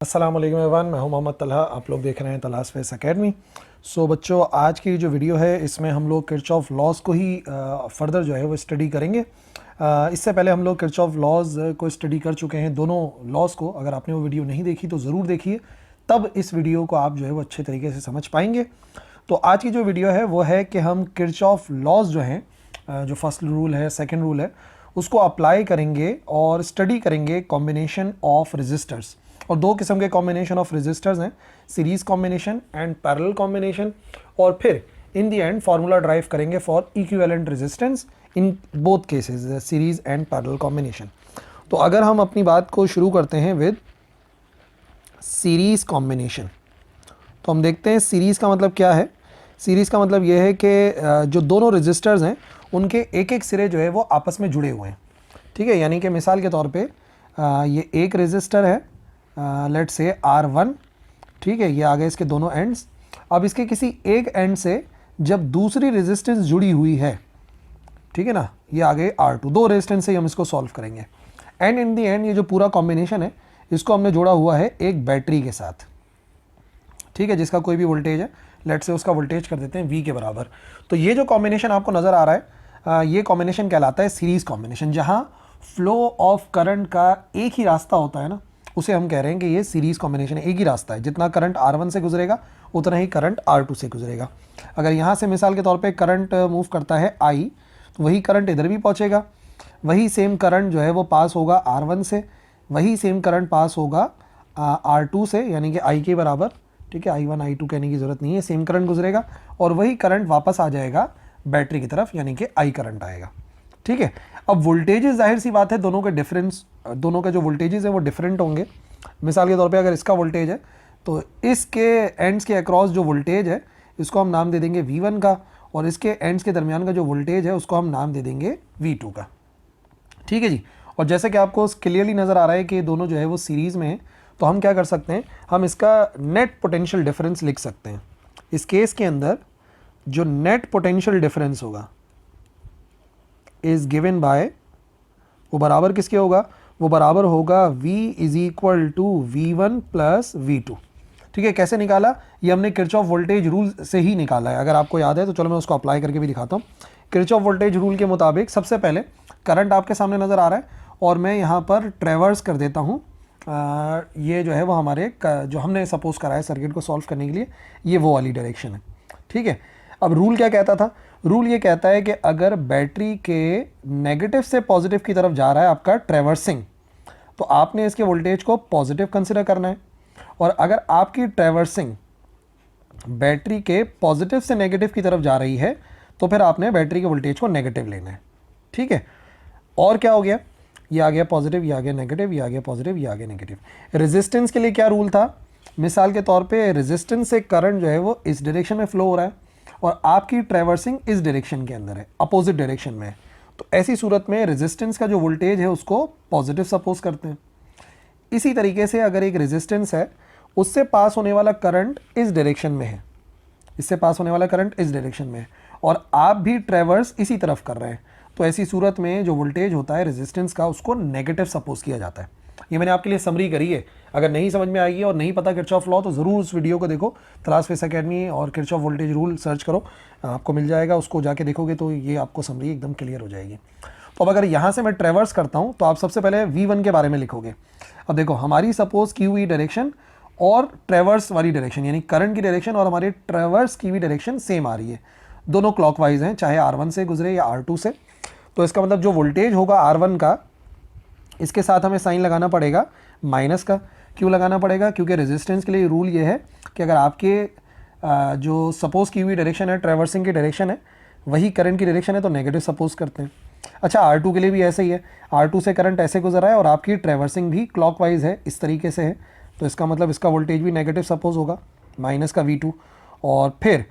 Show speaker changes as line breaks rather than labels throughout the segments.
अस्सलाम वालेकुम एवरीवन, मैं हूं मोहम्मद तलहा। आप लोग देख रहे हैं तलहास फेस एकेडमी। सो बच्चों, आज की जो वीडियो है इसमें हम लोग किरचॉफ लॉज को ही फर्दर जो है वो स्टडी करेंगे। इससे पहले हम लोग किरचॉफ लॉज को स्टडी कर चुके हैं, दोनों लॉज को। अगर आपने वो वीडियो नहीं देखी तो ज़रूर देखिए, तब इस वीडियो को आप जो है वो अच्छे तरीके से समझ पाएंगे। तो आज की जो वीडियो है वो है कि हम किरचॉफ लॉज जो हैं, जो फर्स्ट रूल है, सेकेंड रूल है, उसको अप्लाई करेंगे और स्टडी करेंगे कॉम्बिनेशन ऑफ रजिस्टर्स। और दो किस्म के कॉम्बिनेशन ऑफ रजिस्टर्स हैं, series combination and parallel combination. और फिर in the end formula derive करेंगे for equivalent resistance in both cases, series and parallel combination. तो अगर हम अपनी बात को शुरू करते हैं विद सीरीज कॉम्बिनेशन, तो हम देखते हैं सीरीज का मतलब क्या है। सीरीज का मतलब यह है कि जो दोनों रजिस्टर्स हैं उनके एक एक सिरे जो है वो आपस में जुड़े हुए हैं। ठीक है, यानी कि मिसाल के तौर पे ये एक रजिस्टर है, लेट्स से R1। ठीक है, ये आ गए इसके दोनों एंड्स। अब इसके किसी एक एंड से जब दूसरी रेजिस्टेंस जुड़ी हुई है, ठीक है ना, ये आ गए R2। दो रेजिस्टेंस से हम इसको सॉल्व करेंगे। एंड इन दी एंड ये जो पूरा कॉम्बिनेशन है इसको हमने जोड़ा हुआ है एक बैटरी के साथ। ठीक है, जिसका कोई भी वोल्टेज है, लेट्स से उसका वोल्टेज कर देते हैं V के बराबर। तो ये जो कॉम्बिनेशन आपको नज़र आ रहा है, ये कॉम्बिनेशन कहलाता है सीरीज कॉम्बिनेशन। जहाँ फ्लो ऑफ करंट का एक ही रास्ता होता है ना, उसे हम कह रहे हैं कि ये सीरीज कॉम्बिनेशन है। एक ही रास्ता है, जितना करंट R1 से गुजरेगा उतना ही करंट R2 से गुजरेगा। अगर यहाँ से मिसाल के तौर पे करंट मूव करता है I, तो वही करंट इधर भी पहुँचेगा। वही सेम करंट जो है वो पास होगा R1 से, वही सेम करंट पास होगा R2 से, यानी कि I के बराबर। ठीक है, I1 I2 कहने की ज़रूरत नहीं है, सेम करंट गुजरेगा और वही करंट वापस आ जाएगा बैटरी की तरफ, यानी कि I करंट आएगा। ठीक है, अब वोल्टेजेस जाहिर सी बात है दोनों के डिफरेंस, दोनों के जो वोल्टेजेस हैं वो डिफरेंट होंगे। मिसाल के तौर पे अगर इसका वोल्टेज है तो इसके एंड्स के अक्रॉस जो वोल्टेज है इसको हम नाम दे देंगे V1 का, और इसके एंड्स के दरमियान का जो वोल्टेज है उसको हम नाम दे देंगे V2 का। ठीक है जी। और जैसे कि आपको क्लियरली नज़र आ रहा है कि दोनों जो है वो सीरीज़ में है, तो हम क्या कर सकते हैं, हम इसका नेट पोटेंशियल डिफरेंस लिख सकते हैं। इस केस के अंदर जो नेट पोटेंशियल डिफरेंस होगा इज गिवन बाय, वो बराबर किसके होगा, वो बराबर होगा V is equal to V1 plus V2। ठीक है, कैसे निकाला, ये हमने किरचॉफ वोल्टेज रूल से ही निकाला है। अगर आपको याद है तो चलो मैं उसको अप्लाई करके भी दिखाता हूँ। किरचॉफ वोल्टेज रूल के मुताबिक सबसे पहले करंट आपके सामने नज़र आ रहा है और मैं यहाँ पर ट्रेवर्स कर देता हूँ। ये जो है वो हमारे जो हमने सपोज करा है सर्किट को सॉल्व करने के लिए, ये वो वाली डायरेक्शन है। ठीक है, अब रूल क्या कहता था, रूल ये कहता है कि अगर बैटरी के नेगेटिव से पॉजिटिव की तरफ जा रहा है आपका ट्रेवर्सिंग, तो आपने इसके वोल्टेज को पॉजिटिव कंसिडर करना है। और अगर आपकी ट्रेवर्सिंग बैटरी के पॉजिटिव से नेगेटिव की तरफ जा रही है तो फिर आपने बैटरी के वोल्टेज को नेगेटिव लेना है। ठीक है, और क्या हो गया, ये आ गया पॉजिटिव, ये आ गया नेगेटिव, ये आ गया पॉजिटिव, ये आ गया नेगेटिव। रेजिस्टेंस के लिए क्या रूल था, मिसाल के तौर पे रेजिस्टेंस से करंट जो है वो इस डायरेक्शन में फ्लो हो रहा है और आपकी ट्रैवर्सिंग इस डायरेक्शन के अंदर है, अपोजिट डायरेक्शन में है। तो ऐसी सूरत में रेजिस्टेंस का जो वोल्टेज है उसको पॉजिटिव सपोज करते हैं। इसी तरीके से अगर एक रेजिस्टेंस है, उससे पास होने वाला करंट इस डायरेक्शन में है, इससे पास होने वाला करंट इस डायरेक्शन में है और आप भी ट्रैवर्स इसी तरफ कर रहे हैं, तो ऐसी सूरत में जो वोल्टेज होता है रेजिस्टेंस का उसको नेगेटिव सपोज किया जाता है। ये मैंने आपके लिए समरी करी है। अगर नहीं समझ में आएगी और नहीं पता किरचॉफ लॉ तो ज़रूर उस वीडियो को देखो, तलाश फेस एकेडमी और किरचॉफ वोल्टेज रूल सर्च करो, आपको मिल जाएगा। उसको जाके देखोगे तो ये आपको समरी एकदम क्लियर हो जाएगी। तो अब अगर यहाँ से मैं ट्रेवर्स करता हूँ तो आप सबसे पहले V1 के बारे में लिखोगे। अब देखो, हमारी सपोज की हुई डायरेक्शन और ट्रेवर्स वाली डायरेक्शन, यानी करंट की डायरेक्शन और हमारी ट्रेवर्स की हुई डायरेक्शन सेम आ रही है, दोनों क्लॉकवाइज हैं, चाहे R1 से गुजरे या R2 से। तो इसका मतलब जो वोल्टेज होगा R1 का, इसके साथ हमें साइन लगाना पड़ेगा माइनस का। क्यों लगाना पड़ेगा, क्योंकि रेजिस्टेंस के लिए रूल ये है कि अगर आपके जो सपोज की हुई डायरेक्शन है ट्रैवर्सिंग की डायरेक्शन है, वही करंट की डायरेक्शन है तो नेगेटिव सपोज करते हैं। अच्छा, R2 के लिए भी ऐसे ही है, R2 से करंट ऐसे गुजर रहा है और आपकी ट्रैवर्सिंग भी क्लॉकवाइज है, इस तरीके से है, तो इसका मतलब इसका वोल्टेज भी नेगेटिव सपोज होगा, माइनस का V2। और फिर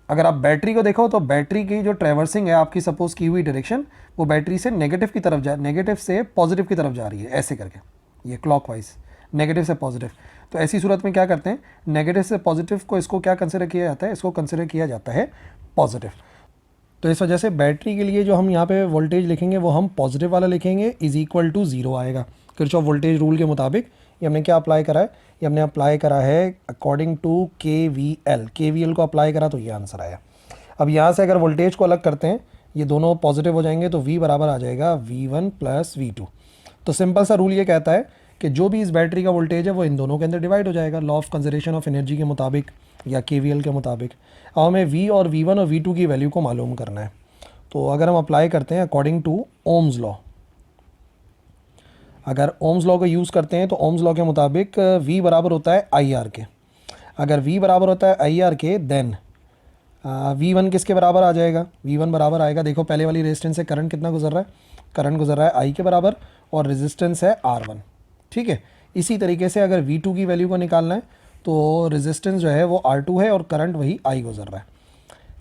अगर आप बैटरी को देखो तो बैटरी की जो ट्रैवर्सिंग है आपकी सपोज की हुई डायरेक्शन, वो बैटरी से नेगेटिव की तरफ नेगेटिव से पॉजिटिव की तरफ जा रही है, ऐसे करके, ये क्लॉकवाइज, नेगेटिव से पॉजिटिव। तो ऐसी सूरत में क्या करते हैं, नेगेटिव से पॉजिटिव को इसको क्या कंसिडर किया जाता है, इसको कंसिडर किया जाता है पॉजिटिव। तो इस वजह से बैटरी के लिए जो हम यहाँ पे वोल्टेज लिखेंगे वो हम पॉजिटिव वाला लिखेंगे, इज इक्वल टू 0 आएगा। किरचॉफ वोल्टेज रूल के मुताबिक ये हमने क्या अप्लाई करा है, ये हमने अप्लाई करा है अकॉर्डिंग टू KVL को अप्लाई करा तो ये आंसर आया। अब यहाँ से अगर वोल्टेज को अलग करते हैं, ये दोनों पॉजिटिव हो जाएंगे तो V बराबर आ जाएगा V1 प्लस V2। तो सिंपल सा रूल ये कहता है कि जो भी इस बैटरी का वोल्टेज है वो इन दोनों के अंदर डिवाइड हो जाएगा, law of conservation of energy के मुताबिक या KVL के मुताबिक। अब हमें V और V1 और V2 की वैल्यू को मालूम करना है। तो अगर हम अप्लाई करते हैं अकॉर्डिंग टू ओम्स लॉ, अगर ओम्स लॉ को यूज़ करते हैं तो ओम्स लॉ के मुताबिक V बराबर होता है IR के। अगर V बराबर होता है IR के देन V1 किसके बराबर आ जाएगा, V1 बराबर आएगा, देखो पहले वाली रेजिस्टेंस से करंट कितना गुजर रहा है, करंट गुजर रहा है I के बराबर और रेजिस्टेंस है R1। ठीक है, इसी तरीके से अगर V2 की वैल्यू को निकालना है तो रेजिस्टेंस जो है वो R2 है और करंट वही I गुजर रहा है।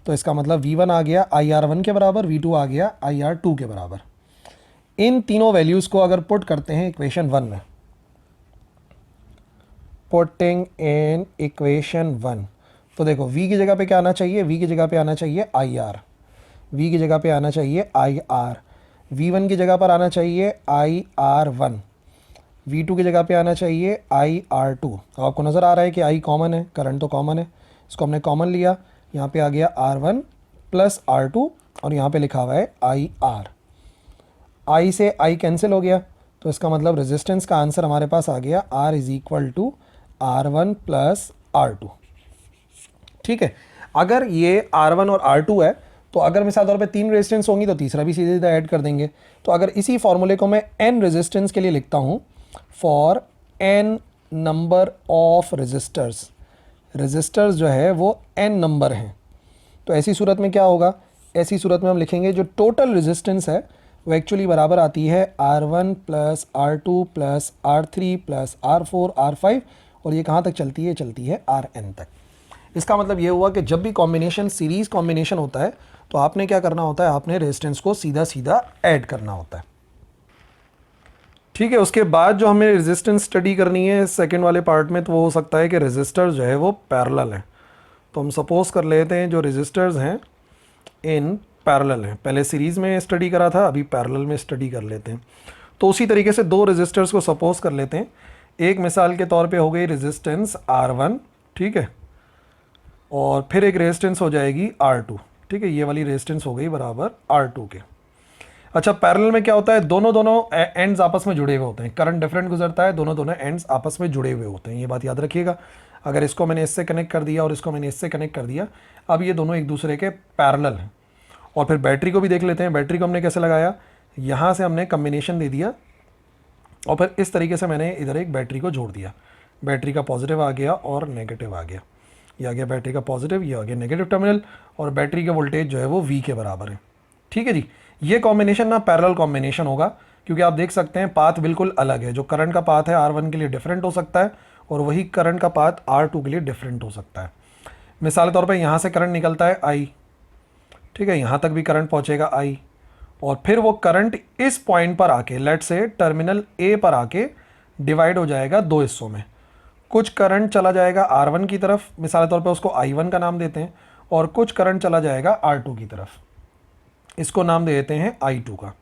तो इसका मतलब V1 आ गया IR1 के बराबर, V2 आ गया IR2 के बराबर। इन तीनों वैल्यूज़ को अगर पुट करते हैं इक्वेशन 1 में, पुटिंग इन इक्वेशन 1, तो देखो V की जगह पे क्या आना चाहिए, V की जगह पे आना चाहिए IR, V की जगह पे आना चाहिए IR, V1 की जगह पर आना चाहिए IR1, V2 की जगह पे आना चाहिए IR2। तो आपको नज़र आ रहा है कि I कॉमन है, करंट तो कॉमन है, इसको हमने कॉमन लिया, यहाँ पे आ गया R1 प्लस R2 और यहाँ पे लिखा हुआ है IR। I से I कैंसिल हो गया तो इसका मतलब रेजिस्टेंस का आंसर हमारे पास आ गया R is equal to R1 plus R2। ठीक है, अगर ये R1 और R2 है तो अगर मिसाल तौर पे 3 रेजिस्टेंस होंगी तो तीसरा भी सीधे सीधा ऐड कर देंगे। तो अगर इसी फॉर्मूले को मैं n रेजिस्टेंस के लिए लिखता हूँ, for n number of resistors, resistors जो है वो n नंबर हैं, तो ऐसी सूरत में क्या होगा, ऐसी सूरत में हम लिखेंगे जो टोटल रेजिस्टेंस है वो एक्चुअली बराबर आती है R1 plus R2 plus R3 plus R4 R5 और ये कहाँ तक चलती है, चलती है Rn तक। इसका मतलब ये हुआ कि जब भी कॉम्बिनेशन सीरीज़ कॉम्बिनेशन होता है तो आपने क्या करना होता है, आपने रेजिस्टेंस को सीधा सीधा ऐड करना होता है। ठीक है, उसके बाद जो हमें रेजिस्टेंस स्टडी करनी है सेकंड वाले पार्ट में, तो वो हो सकता है कि रेजिस्टर्स जो है वो पैरेलल हैं। तो हम सपोज कर लेते हैं जो रेजिस्टर्स हैं इन पैरेलल हैं, पहले सीरीज़ में स्टडी करा था, अभी पैरेलल में स्टडी कर लेते हैं। तो उसी तरीके से दो रेजिस्टर्स को सपोज कर लेते हैं। एक मिसाल के तौर पे हो गई रेजिस्टेंस R1, ठीक है, और फिर एक रेजिस्टेंस हो जाएगी R2, ठीक है, ये वाली रेजिस्टेंस हो गई बराबर R2 के। अच्छा, पैरेलल में क्या होता है, दोनों एंड्स आपस में जुड़े हुए होते हैं, करंट डिफरेंट गुजरता है, दोनों एंड्स आपस में जुड़े हुए होते हैं, ये बात याद रखिएगा। अगर इसको मैंने इससे कनेक्ट कर दिया और इसको मैंने इससे कनेक्ट कर दिया, अब ये दोनों एक दूसरे के पैरेलल हैं। और फिर बैटरी को भी देख लेते हैं, बैटरी को हमने कैसे लगाया, यहाँ से हमने कम्बिनेशन दे दिया और फिर इस तरीके से मैंने इधर एक बैटरी को जोड़ दिया, बैटरी का पॉजिटिव आ गया और नेगेटिव आ गया, ये आ गया बैटरी का पॉजिटिव, ये आ गया नेगेटिव टर्मिनल और बैटरी का वोल्टेज जो है वो V के बराबर है। ठीक है जी, ये कॉम्बिनेशन ना पैरेलल कॉम्बिनेशन होगा क्योंकि आप देख सकते हैं पाथ बिल्कुल अलग है, जो करंट का पाथ है R1 के लिए डिफरेंट हो सकता है और वही करंट का पाथ R2 के लिए डिफरेंट हो सकता है। मिसाल के तौर पे यहाँ से करंट निकलता है I, ठीक है, यहाँ तक भी करंट पहुँचेगा I और फिर वो करंट इस पॉइंट पर आके, लेट से टर्मिनल A पर आके डिवाइड हो जाएगा दो हिस्सों में। कुछ करंट चला जाएगा R1 की तरफ, मिसाल के तौर पे उसको I1 का नाम देते हैं, और कुछ करंट चला जाएगा R2 की तरफ, इसको नाम दे देते हैं I2 का।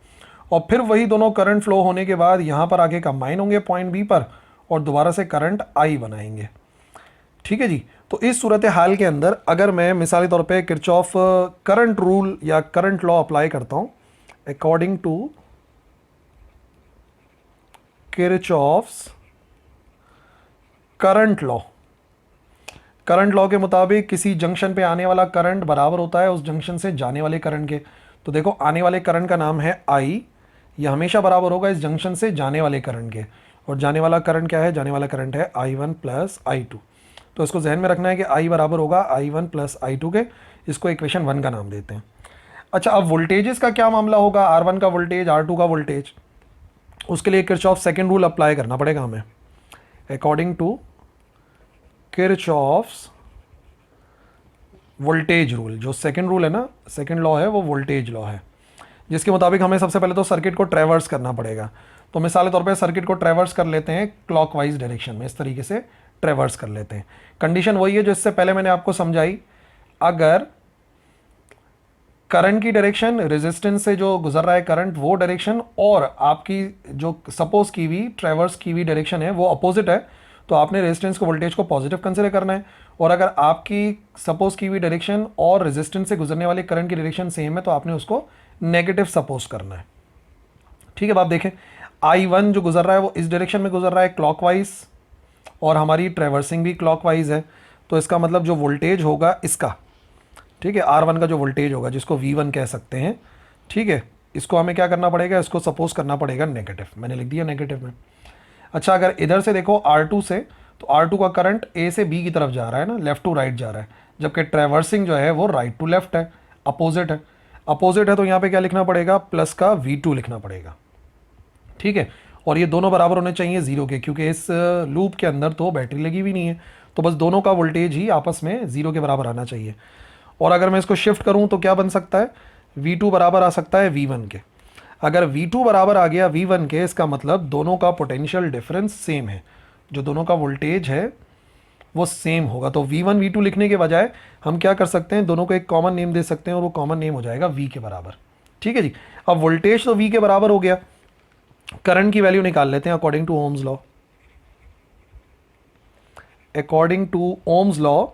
और फिर वही दोनों करंट फ्लो होने के बाद यहाँ पर आके कंबाइन होंगे पॉइंट B पर और दोबारा से करंट I बनाएंगे। ठीक है जी, तो इस सूरत हाल के अंदर अगर मैं मिसाली तौर पे किरचॉफ करंट रूल या करंट लॉ अप्लाई करता हूँ, according to Kirchhoff's current law, current law के मुताबिक किसी जंक्शन पे आने वाला करंट बराबर होता है उस जंक्शन से जाने वाले करंट के। तो देखो, आने वाले करंट का नाम है I, यह हमेशा बराबर होगा इस जंक्शन से जाने वाले करंट के, और जाने वाला करंट क्या है, जाने वाला करंट है I1 प्लस I2। तो इसको जहन में रखना है कि I बराबर होगा I1 प्लस I2 के, इसको इक्वेशन 1 का नाम देते हैं। अच्छा, अब वोल्टेजेस का क्या मामला होगा, R1 का वोल्टेज, R2 का वोल्टेज, उसके लिए किरचॉफ सेकेंड रूल अप्लाई करना पड़ेगा हमें, according to Kirchhoff's voltage rule. जो सेकंड रूल है ना, सेकंड लॉ है, वो वोल्टेज लॉ है, जिसके मुताबिक हमें सबसे पहले तो सर्किट को ट्रैवर्स करना पड़ेगा। तो मिसाल के तौर पे सर्किट को ट्रैवर्स कर लेते हैं क्लॉकवाइज डायरेक्शन में, इस तरीके से ट्रैवर्स कर लेते हैं। कंडीशन वही है जो इससे पहले मैंने आपको समझाई, अगर करंट की डायरेक्शन, रेजिस्टेंस से जो गुजर रहा है करंट वो डायरेक्शन, और आपकी जो सपोज की हुई ट्रेवर्स की हुई डायरेक्शन है वो अपोजिट है, तो आपने रेजिस्टेंस को वोल्टेज को पॉजिटिव कंसिडर करना है। और अगर आपकी सपोज की हुई डायरेक्शन और रेजिस्टेंस से गुजरने वाले करंट की डायरेक्शन सेम है तो आपने उसको नेगेटिव सपोज करना है। ठीक है, अब आप देखें I1 जो गुजर रहा है वो इस डायरेक्शन में गुजर रहा है क्लॉकवाइज, और हमारी ट्रेवर्सिंग भी क्लॉकवाइज है, तो इसका मतलब जो वोल्टेज होगा इसका, ठीक है, R1 का जो वोल्टेज होगा जिसको V1 कह सकते हैं, ठीक है, इसको हमें क्या करना पड़ेगा, इसको सपोज करना पड़ेगा नेगेटिव, मैंने लिख दिया नेगेटिव में। अच्छा, अगर इधर से देखो R2 से, तो R2 का करंट A से B की तरफ जा रहा है ना, लेफ्ट टू राइट जा रहा है, जबकि ट्रेवर्सिंग जो है वो राइट टू लेफ्ट है, अपोजिट है। अपोजिट है तो यहाँ पे क्या लिखना पड़ेगा, प्लस का V2 लिखना पड़ेगा। ठीक है, और ये दोनों बराबर होने चाहिए जीरो के, क्योंकि इस लूप के अंदर तो बैटरी लगी हुई नहीं है, तो बस दोनों का वोल्टेज ही आपस में जीरो के बराबर आना चाहिए। और अगर मैं इसको शिफ्ट करूं तो क्या बन सकता है, V2 बराबर आ सकता है V1 के। अगर V2 बराबर आ गया V1 के, इसका मतलब दोनों का पोटेंशियल डिफरेंस सेम है, जो दोनों का वोल्टेज है वो सेम होगा। तो V1 V2 लिखने के बजाय हम क्या कर सकते हैं, दोनों को एक कॉमन नेम दे सकते हैं, और वो कॉमन नेम हो जाएगा V के बराबर। ठीक है जी, अब वोल्टेज तो V के बराबर हो गया, करंट की वैल्यू निकाल लेते हैं according to Ohm's law. According to Ohm's law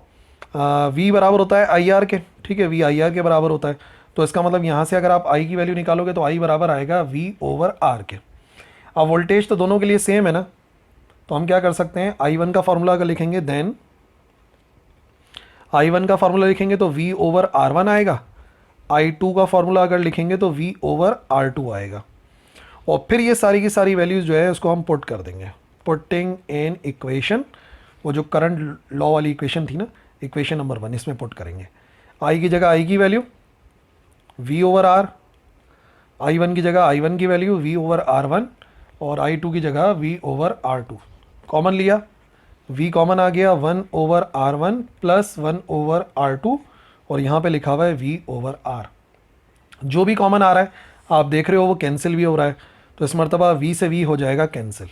V बराबर होता है IR के, ठीक है, V IR के बराबर होता है, तो इसका मतलब यहाँ से अगर आप I की वैल्यू निकालोगे तो I बराबर आएगा V ओवर R के। अब वोल्टेज तो दोनों के लिए सेम है ना, तो हम क्या कर सकते हैं, I1 का फार्मूला अगर लिखेंगे देन I1 का फार्मूला लिखेंगे तो V ओवर R1 आएगा, I2 का फार्मूला अगर लिखेंगे तो V ओवर R2 आएगा, और फिर ये सारी की सारी वैल्यूज़ जो है उसको हम पुट कर देंगे, पुटिंग इन इक्वेशन, वो जो करंट लॉ वाली इक्वेशन थी ना, इक्वेशन नंबर 1, इसमें पुट करेंगे। I की जगह I की value V over R, I1 की जगह I1 की वैल्यू V ओवर R1, और I2 की जगह V ओवर R2। कॉमन लिया, V कॉमन आ गया 1 over R1 plus 1 over R2, और यहाँ पे लिखा हुआ है V ओवर R। जो भी कॉमन आ रहा है आप देख रहे हो वो कैंसिल भी हो रहा है, तो इस मरतबा V से V हो जाएगा कैंसिल।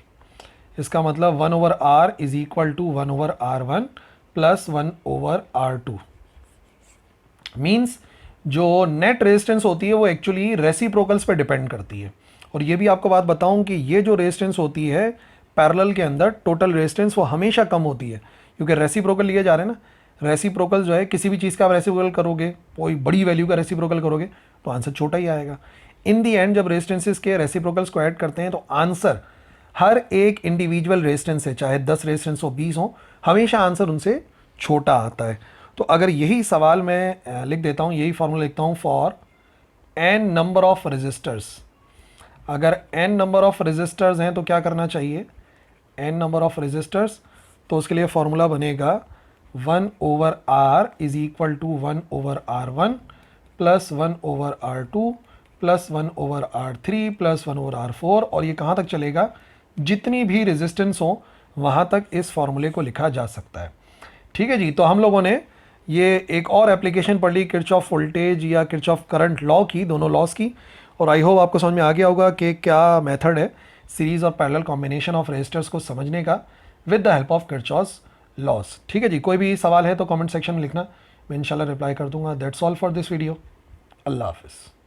इसका मतलब 1 over R is equal to 1 over R1 plus 1 over R2। Means जो नेट रेजिस्टेंस होती है वो एक्चुअली रेसिप्रोकल्स पे डिपेंड करती है। और ये भी आपको बात बताऊं कि ये जो रेजिस्टेंस होती है पैरेलल के अंदर, टोटल रेजिस्टेंस वो हमेशा कम होती है, क्योंकि रेसिप्रोकल लिए जा रहे हैं ना। रेसिप्रोकल जो है, किसी भी चीज़ का आप रेसिप्रोकल करोगे, कोई बड़ी वैल्यू का रेसिप्रोकल करोगे तो आंसर छोटा ही आएगा। इन दी एंड जब रेजिस्टेंसेस के रेसिप्रोकल्स को ऐड करते हैं तो आंसर हर एक इंडिविजुअल रेजिस्टेंस है, चाहे 10 रेजिस्टेंस हो 20 हो, हमेशा आंसर उनसे छोटा आता है। तो अगर यही सवाल मैं लिख देता हूँ, यही फॉर्मूला लिखता हूँ, for n number of resistors, अगर n नंबर ऑफ रेजिस्टर्स हैं तो क्या करना चाहिए, n नंबर ऑफ रेजिस्टर्स, तो उसके लिए फॉर्मूला बनेगा 1 over R is equal to 1 over R1 plus 1 over R2 plus 1 over R3 plus 1 over R4, और ये कहाँ तक चलेगा, जितनी भी रेजिस्टेंस हो वहाँ तक इस फॉर्मूले को लिखा जा सकता है। ठीक है जी, तो हम लोगों ने ये एक और एप्लीकेशन पढ़ ली किरचॉफ वोल्टेज या किरचॉफ करंट लॉ की, दोनों लॉस की, और आई होप आपको समझ में आ गया होगा कि क्या मेथड है सीरीज़ और पैरेलल कॉम्बिनेशन ऑफ रेजिस्टर्स को समझने का with the help of Kirchhoff loss. ठीक है जी, कोई भी सवाल है तो कमेंट सेक्शन में लिखना, मैं इंशाल्लाह रिप्लाई कर दूंगा। That's all for this video. अल्लाह हाफिज़।